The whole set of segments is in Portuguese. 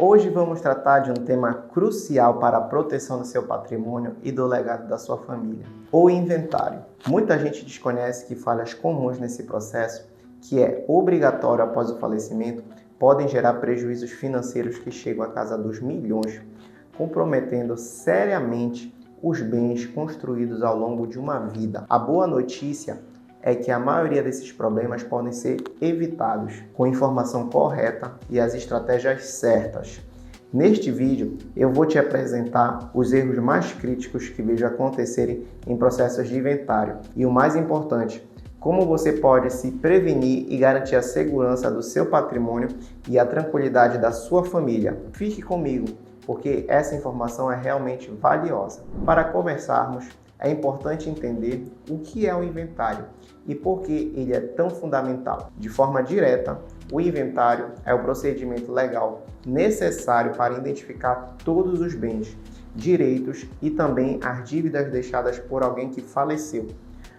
Hoje vamos tratar de um tema crucial para a proteção do seu patrimônio e do legado da sua família, o inventário. Muita gente desconhece que falhas comuns nesse processo, que é obrigatório após o falecimento, podem gerar prejuízos financeiros que chegam à casa dos milhões, comprometendo seriamente os bens construídos ao longo de uma vida. A boa notícia é que a maioria desses problemas podem ser evitados com informação correta e as estratégias certas. Neste vídeo, eu vou te apresentar os erros mais críticos que vejo acontecerem em processos de inventário e, o mais importante, como você pode se prevenir e garantir a segurança do seu patrimônio e a tranquilidade da sua família. Fique comigo, porque essa informação é realmente valiosa. Para começarmos, é importante entender o que é o inventário e por que ele é tão fundamental. De forma direta, o inventário é o procedimento legal necessário para identificar todos os bens, direitos e também as dívidas deixadas por alguém que faleceu.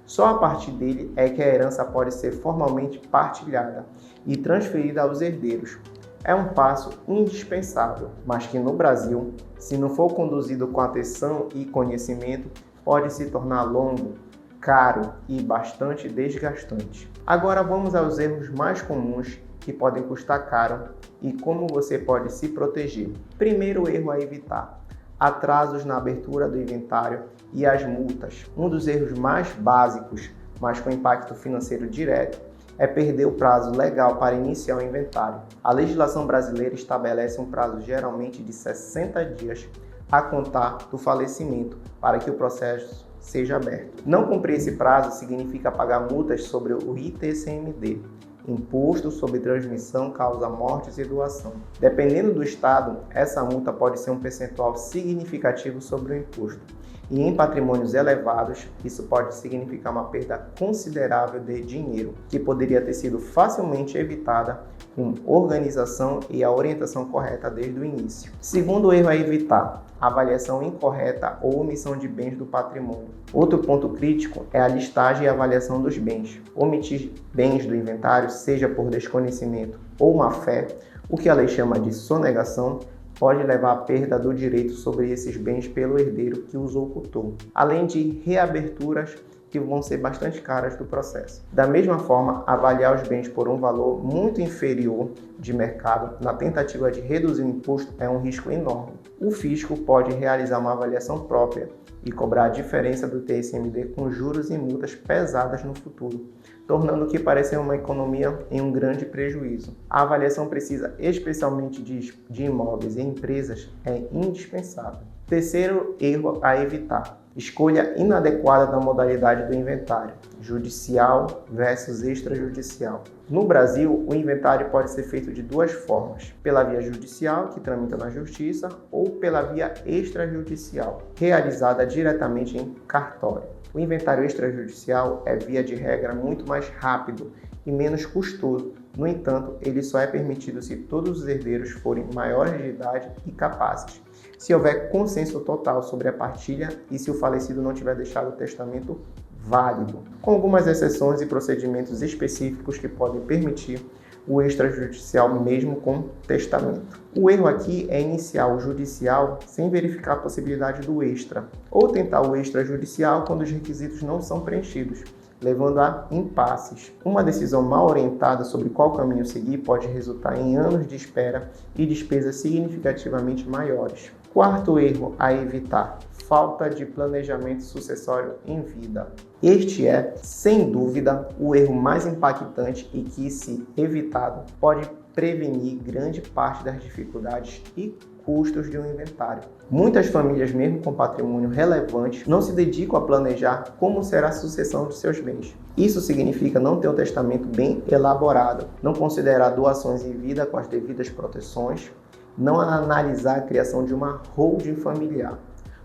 Só a partir dele é que a herança pode ser formalmente partilhada e transferida aos herdeiros. É um passo indispensável, mas que no Brasil, se não for conduzido com atenção e conhecimento, pode se tornar longo, caro e bastante desgastante. Agora vamos aos erros mais comuns que podem custar caro e como você pode se proteger. Primeiro erro a evitar: atrasos na abertura do inventário e as multas. Um dos erros mais básicos, mas com impacto financeiro direto, é perder o prazo legal para iniciar o inventário. A legislação brasileira estabelece um prazo geralmente de 60 dias a contar do falecimento para que o processo seja aberto. Não cumprir esse prazo significa pagar multas sobre o ITCMD, Imposto sobre Transmissão, Causa Mortes e Doação. Dependendo do estado, essa multa pode ser um percentual significativo sobre o imposto. E em patrimônios elevados, isso pode significar uma perda considerável de dinheiro, que poderia ter sido facilmente evitada com organização e a orientação correta desde o início. Segundo erro a evitar: avaliação incorreta ou omissão de bens do patrimônio. Outro ponto crítico é a listagem e avaliação dos bens. Omitir bens do inventário, seja por desconhecimento ou má-fé, o que a lei chama de sonegação, pode levar à perda do direito sobre esses bens pelo herdeiro que os ocultou, além de reaberturas que vão ser bastante caras do processo. Da mesma forma, avaliar os bens por um valor muito inferior de mercado na tentativa de reduzir o imposto é um risco enorme. O fisco pode realizar uma avaliação própria e cobrar a diferença do TCMD com juros e multas pesadas no futuro, tornando o que parece uma economia em um grande prejuízo. A avaliação precisa, especialmente de imóveis e empresas, é indispensável. Terceiro erro a evitar: escolha inadequada da modalidade do inventário, judicial versus extrajudicial. No Brasil, o inventário pode ser feito de duas formas: pela via judicial, que tramita na justiça, ou pela via extrajudicial, realizada diretamente em cartório. O inventário extrajudicial é, via de regra, muito mais rápido e menos custoso. No entanto, ele só é permitido se todos os herdeiros forem maiores de idade e capazes, se houver consenso total sobre a partilha e se o falecido não tiver deixado o testamento válido, com algumas exceções e procedimentos específicos que podem permitir o extrajudicial mesmo com testamento. O erro aqui é iniciar o judicial sem verificar a possibilidade do extra, ou tentar o extrajudicial quando os requisitos não são preenchidos, levando a impasses. Uma decisão mal orientada sobre qual caminho seguir pode resultar em anos de espera e despesas significativamente maiores. Quarto erro a evitar: falta de planejamento sucessório em vida. Este é, sem dúvida, o erro mais impactante e que, se evitado, pode prevenir grande parte das dificuldades e custos de um inventário. Muitas famílias, mesmo com patrimônio relevante, não se dedicam a planejar como será a sucessão de seus bens. Isso significa não ter um testamento bem elaborado, não considerar doações em vida com as devidas proteções, não analisar a criação de uma holding familiar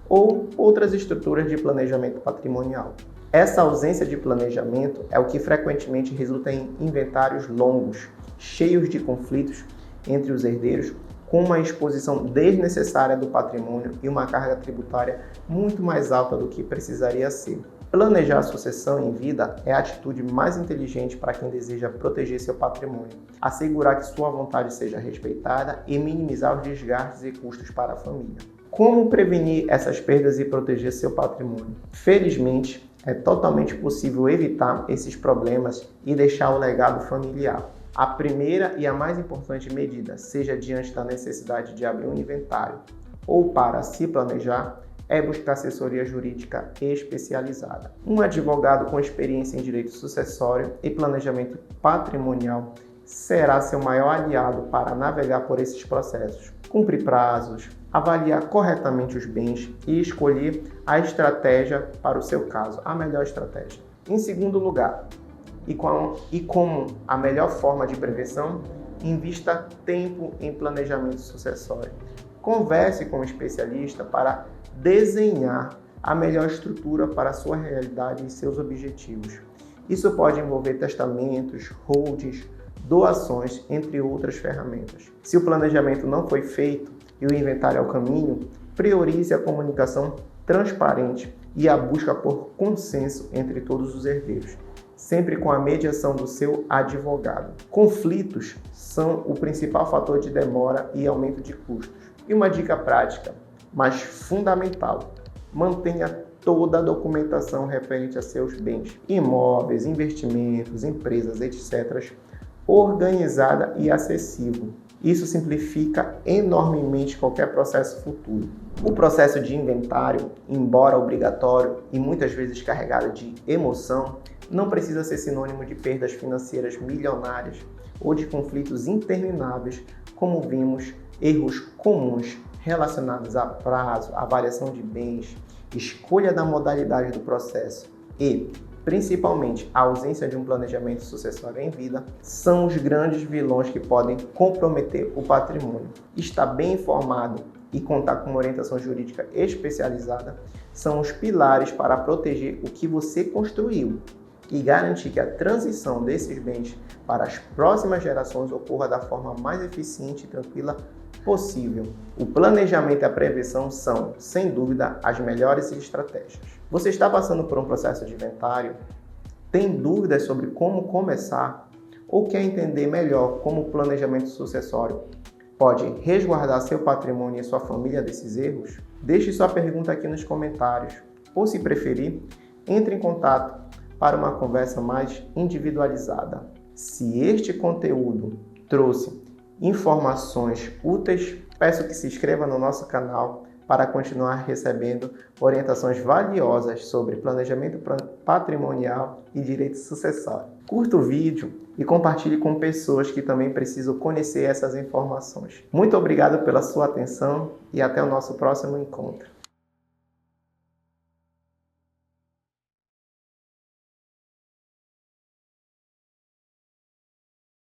ou outras estruturas de planejamento patrimonial. Essa ausência de planejamento é o que frequentemente resulta em inventários longos, cheios de conflitos entre os herdeiros, com uma exposição desnecessária do patrimônio e uma carga tributária muito mais alta do que precisaria ser. Planejar a sucessão em vida é a atitude mais inteligente para quem deseja proteger seu patrimônio, assegurar que sua vontade seja respeitada e minimizar os desgastes e custos para a família. Como prevenir essas perdas e proteger seu patrimônio? Felizmente, é totalmente possível evitar esses problemas e deixar o legado familiar. A primeira e a mais importante medida, seja diante da necessidade de abrir um inventário ou para se planejar, é buscar assessoria jurídica especializada. Um advogado com experiência em direito sucessório e planejamento patrimonial será seu maior aliado para navegar por esses processos, cumprir prazos, avaliar corretamente os bens e escolher a estratégia para o seu caso, a melhor estratégia. Em segundo lugar, e como a melhor forma de prevenção, invista tempo em planejamento sucessório. Converse com um especialista para desenhar a melhor estrutura para a sua realidade e seus objetivos. Isso pode envolver testamentos, holds, doações, entre outras ferramentas. Se o planejamento não foi feito e o inventário é o caminho, priorize a comunicação transparente e a busca por consenso entre todos os herdeiros, sempre com a mediação do seu advogado. Conflitos são o principal fator de demora e aumento de custos. E uma dica prática, mas fundamental: mantenha toda a documentação referente a seus bens, imóveis, investimentos, empresas, etc., organizada e acessível. Isso simplifica enormemente qualquer processo futuro. O processo de inventário, embora obrigatório e muitas vezes carregado de emoção, não precisa ser sinônimo de perdas financeiras milionárias ou de conflitos intermináveis, como vimos, erros comuns relacionados a prazo, avaliação de bens, escolha da modalidade do processo e, principalmente, a ausência de um planejamento sucessório em vida, são os grandes vilões que podem comprometer o patrimônio. Estar bem informado e contar com uma orientação jurídica especializada são os pilares para proteger o que você construiu e garantir que a transição desses bens para as próximas gerações ocorra da forma mais eficiente e tranquila possível. O planejamento e a prevenção são, sem dúvida, as melhores estratégias. Você está passando por um processo de inventário? Tem dúvidas sobre como começar? Ou quer entender melhor como o planejamento sucessório pode resguardar seu patrimônio e sua família desses erros? Deixe sua pergunta aqui nos comentários. Ou, se preferir, entre em contato para uma conversa mais individualizada. Se este conteúdo trouxe informações úteis, peço que se inscreva no nosso canal para continuar recebendo orientações valiosas sobre planejamento patrimonial e direito sucessório. Curta o vídeo e compartilhe com pessoas que também precisam conhecer essas informações. Muito obrigado pela sua atenção e até o nosso próximo encontro.